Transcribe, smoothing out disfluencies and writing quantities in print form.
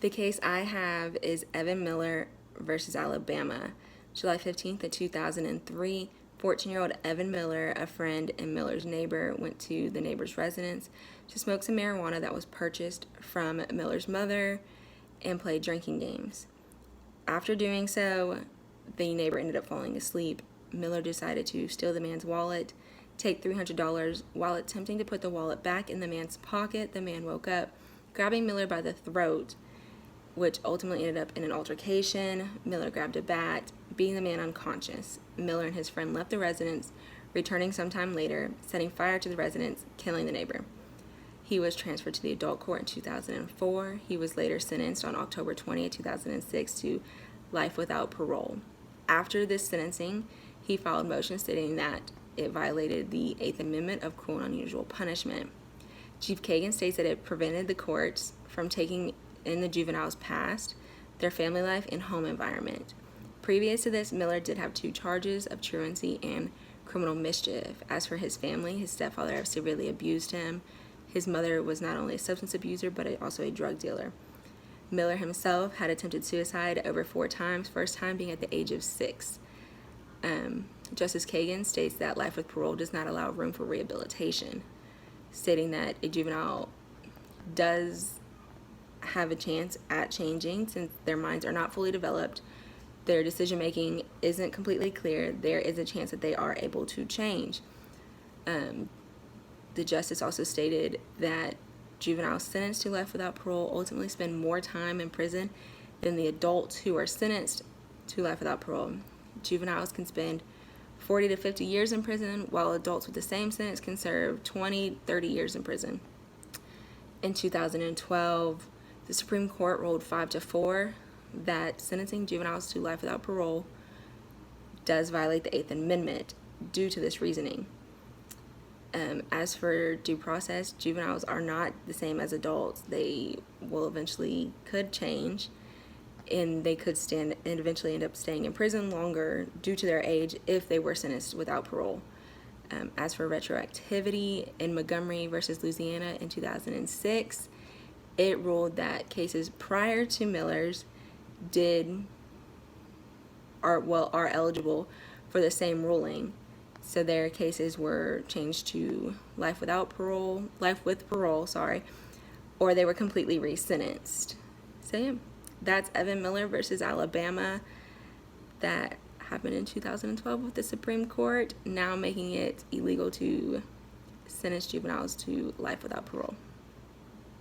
The case I have is Evan Miller versus Alabama. July 15th of 2003, 14-year-old Evan Miller, a friend and Miller's neighbor, went to the neighbor's residence to smoke some marijuana that was purchased from Miller's mother and play drinking games. After doing so, the neighbor ended up falling asleep. Miller decided to steal the man's wallet, take $300. While attempting to put the wallet back in the man's pocket, the man woke up, grabbing Miller by the throat, which ultimately ended up in an altercation. Miller grabbed a bat, beating the man unconscious. Miller and his friend left the residence, returning sometime later, setting fire to the residence, killing the neighbor. He was transferred to the adult court in 2004. He was later sentenced on October 20, 2006 to life without parole. After this sentencing, he filed motions stating that it violated the Eighth Amendment of cruel and unusual punishment. Chief Kagan states that it prevented the courts from taking in the juvenile's past, their family life, and home environment. Previous to this, Miller did have 2 charges of truancy and criminal mischief. As for his family, his stepfather severely abused him. His mother was not only a substance abuser, but also a drug dealer. Miller himself had attempted suicide over 4 times, first time being at the age of 6. Justice Kagan states that life with parole does not allow room for rehabilitation, stating that a juvenile does have a chance at changing since their minds are not fully developed, their decision making isn't completely clear, there is a chance that they are able to change. The justice also stated that juveniles sentenced to life without parole ultimately spend more time in prison than the adults who are sentenced to life without parole. Juveniles can spend 40 to 50 years in prison, while adults with the same sentence can serve 20, 30 years in prison. In 2012, the Supreme Court ruled 5-4 that sentencing juveniles to life without parole does violate the Eighth Amendment due to this reasoning. As for due process, juveniles are not the same as adults. They will eventually could change, and they could eventually end up staying in prison longer due to their age if they were sentenced without parole. As for retroactivity, in Montgomery versus Louisiana in 2006, it ruled that cases prior to Miller's are eligible for the same ruling. So their cases were changed to life with parole, or they were completely resentenced. So yeah, that's Evan Miller versus Alabama. That happened in 2012 with the Supreme Court, now making it illegal to sentence juveniles to life without parole.